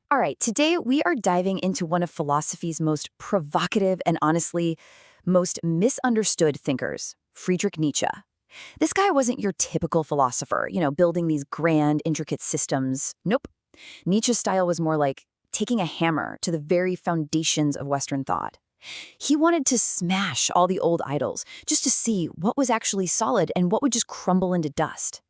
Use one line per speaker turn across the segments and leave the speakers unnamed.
All right, today we are diving into one of philosophy's most provocative and honestly most misunderstood thinkers, Friedrich Nietzsche. This guy wasn't your typical philosopher, building these grand, intricate systems. Nope. Nietzsche's style was more like taking a hammer to the very foundations of Western thought. He wanted to smash all the old idols just to see what was actually solid and what would just crumble into dust.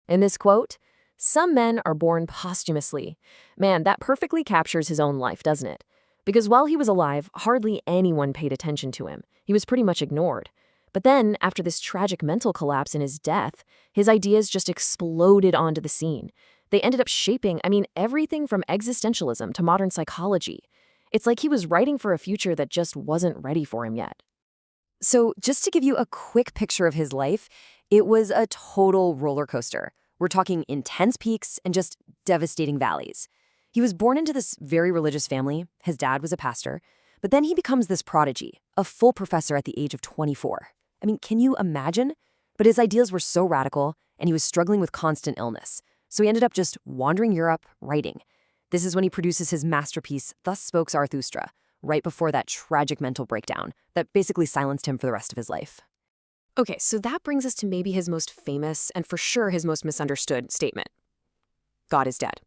In this quote, some men are born posthumously. Man, that perfectly captures his own life, doesn't it? Because while he was alive, hardly anyone paid attention to him. He was pretty much ignored. But then, after this tragic mental collapse and his death, his ideas just exploded onto the scene. They ended up shaping, everything from existentialism to modern psychology. It's like he was writing for a future that just wasn't ready for him yet.
So, just to give you a quick picture of his life, it was a total roller coaster. We're talking intense peaks and just devastating valleys. He was born into this very religious family. His dad was a pastor. But then he becomes this prodigy, a full professor at the age of 24. Can you imagine? But his ideas were so radical, and he was struggling with constant illness. So he ended up just wandering Europe, writing. This is when he produces his masterpiece, Thus Spoke Zarathustra, right before that tragic mental breakdown that basically silenced him for the rest of his life.
Okay, so that brings us to maybe his most famous and for sure his most misunderstood statement. God is dead.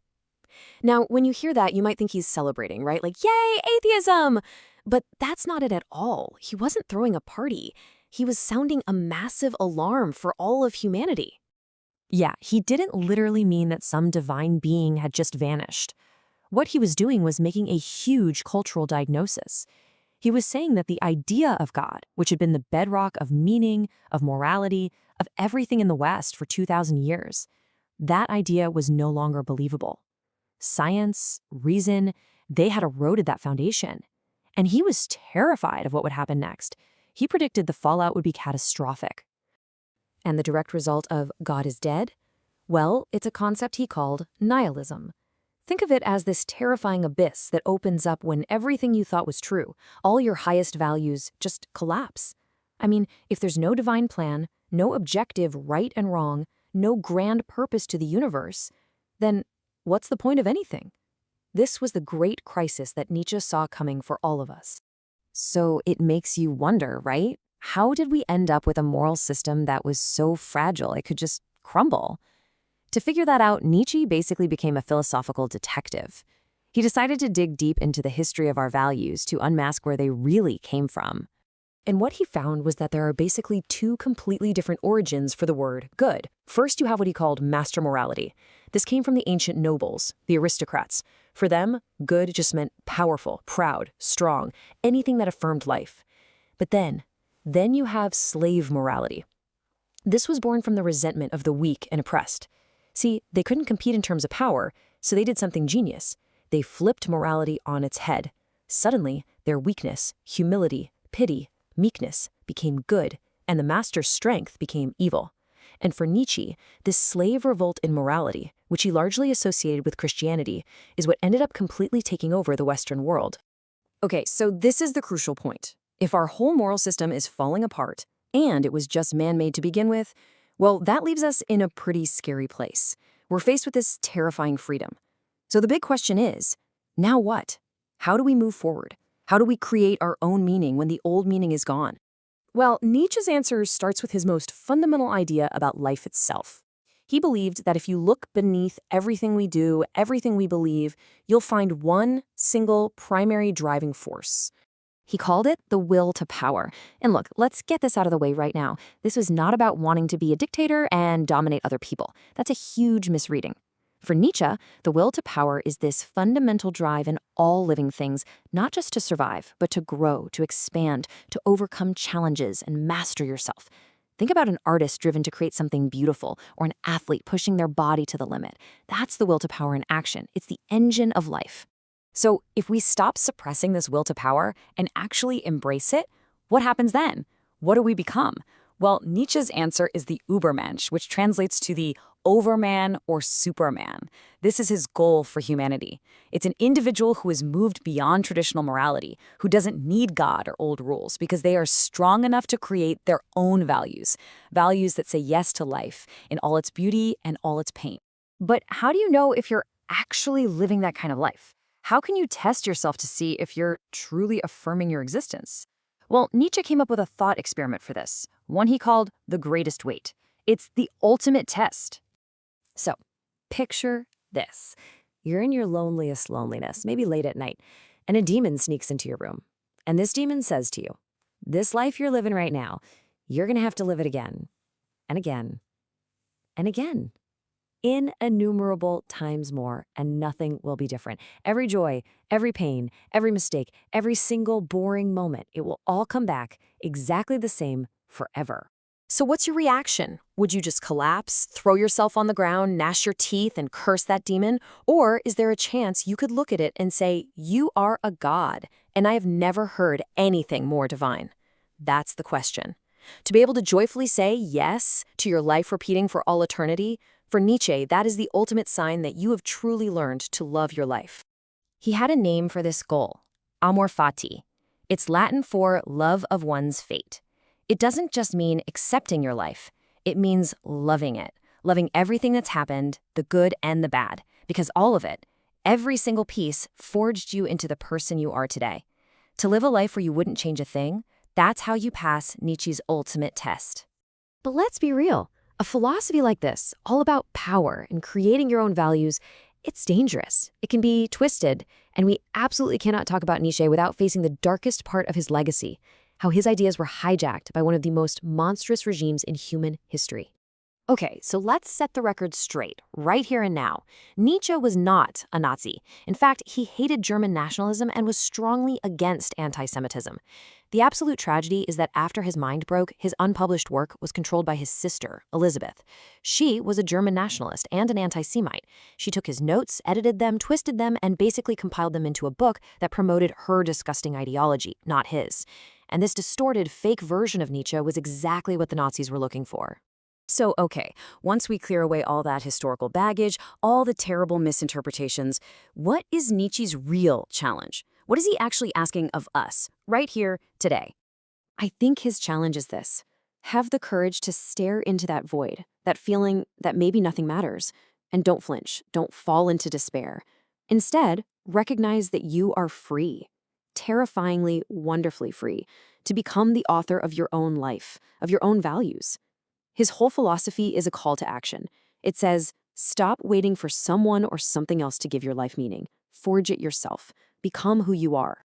Now, when you hear that, you might think he's celebrating, right? Like, yay, atheism! But that's not it at all. He wasn't throwing a party. He was sounding a massive alarm for all of humanity.
Yeah, he didn't literally mean that some divine being had just vanished. What he was doing was making a huge cultural diagnosis. He was saying that the idea of God, which had been the bedrock of meaning, of morality, of everything in the West for 2,000 years, that idea was no longer believable. Science, reason, they had eroded that foundation. And he was terrified of what would happen next. He predicted the fallout would be catastrophic.
And the direct result of God is dead? Well, it's a concept he called nihilism. Think of it as this terrifying abyss that opens up when everything you thought was true, all your highest values, just collapse. If there's no divine plan, no objective right and wrong, no grand purpose to the universe, then what's the point of anything? This was the great crisis that Nietzsche saw coming for all of us.
So it makes you wonder, right? How did we end up with a moral system that was so fragile it could just crumble? To figure that out, Nietzsche basically became a philosophical detective. He decided to dig deep into the history of our values to unmask where they really came from.
And what he found was that there are basically two completely different origins for the word good. First, you have what he called master morality. This came from the ancient nobles, the aristocrats. For them, good just meant powerful, proud, strong, anything that affirmed life. But then you have slave morality. This was born from the resentment of the weak and oppressed. See, they couldn't compete in terms of power, so they did something genius. They flipped morality on its head. Suddenly, their weakness, humility, pity, meekness became good, and the master's strength became evil. And for Nietzsche, this slave revolt in morality, which he largely associated with Christianity, is what ended up completely taking over the Western world.
Okay, so this is the crucial point. If our whole moral system is falling apart, and it was just man-made to begin with, well, that leaves us in a pretty scary place. We're faced with this terrifying freedom. So the big question is, now what? How do we move forward? How do we create our own meaning when the old meaning is gone?
Well, Nietzsche's answer starts with his most fundamental idea about life itself. He believed that if you look beneath everything we do, everything we believe, you'll find one single primary driving force.
He called it the will to power. And look, let's get this out of the way right now. This was not about wanting to be a dictator and dominate other people. That's a huge misreading. For Nietzsche, the will to power is this fundamental drive in all living things, not just to survive, but to grow, to expand, to overcome challenges and master yourself. Think about an artist driven to create something beautiful, or an athlete pushing their body to the limit. That's the will to power in action. It's the engine of life. So if we stop suppressing this will to power and actually embrace it, what happens then? What do we become? Well, Nietzsche's answer is the Übermensch, which translates to the overman or superman. This is his goal for humanity. It's an individual who is moved beyond traditional morality, who doesn't need God or old rules because they are strong enough to create their own values, values that say yes to life in all its beauty and all its pain. But how do you know if you're actually living that kind of life? How can you test yourself to see if you're truly affirming your existence? Well, Nietzsche came up with a thought experiment for this, one he called the greatest weight. It's the ultimate test.
So, picture this. You're in your loneliest loneliness, maybe late at night, and a demon sneaks into your room. And this demon says to you, this life you're living right now, you're going to have to live it again, and again, and again. Innumerable times more, and nothing will be different. Every joy, every pain, every mistake, every single boring moment, it will all come back exactly the same forever.
So what's your reaction? Would you just collapse, throw yourself on the ground, gnash your teeth, and curse that demon? Or is there a chance you could look at it and say, you are a god, and I have never heard anything more divine? That's the question. To be able to joyfully say yes to your life repeating for all eternity, for Nietzsche, that is the ultimate sign that you have truly learned to love your life.
He had a name for this goal, amor fati. It's Latin for love of one's fate. It doesn't just mean accepting your life. It means loving it, loving everything that's happened, the good and the bad, because all of it, every single piece, forged you into the person you are today. To live a life where you wouldn't change a thing, that's how you pass Nietzsche's ultimate test.
But let's be real. A philosophy like this, all about power and creating your own values, it's dangerous. It can be twisted, and we absolutely cannot talk about Nietzsche without facing the darkest part of his legacy, how his ideas were hijacked by one of the most monstrous regimes in human history.
Okay, so let's set the record straight, right here and now. Nietzsche was not a Nazi. In fact, he hated German nationalism and was strongly against anti-Semitism. The absolute tragedy is that after his mind broke, his unpublished work was controlled by his sister, Elizabeth. She was a German nationalist and an anti-Semite. She took his notes, edited them, twisted them, and basically compiled them into a book that promoted her disgusting ideology, not his. And this distorted, fake version of Nietzsche was exactly what the Nazis were looking for.
So, okay, once we clear away all that historical baggage, all the terrible misinterpretations, what is Nietzsche's real challenge? What is he actually asking of us, right here, today?
I think his challenge is this. Have the courage to stare into that void, that feeling that maybe nothing matters, and don't flinch, don't fall into despair. Instead, recognize that you are free, terrifyingly, wonderfully free, to become the author of your own life, of your own values. His whole philosophy is a call to action. It says, stop waiting for someone or something else to give your life meaning. Forge it yourself. Become who you are.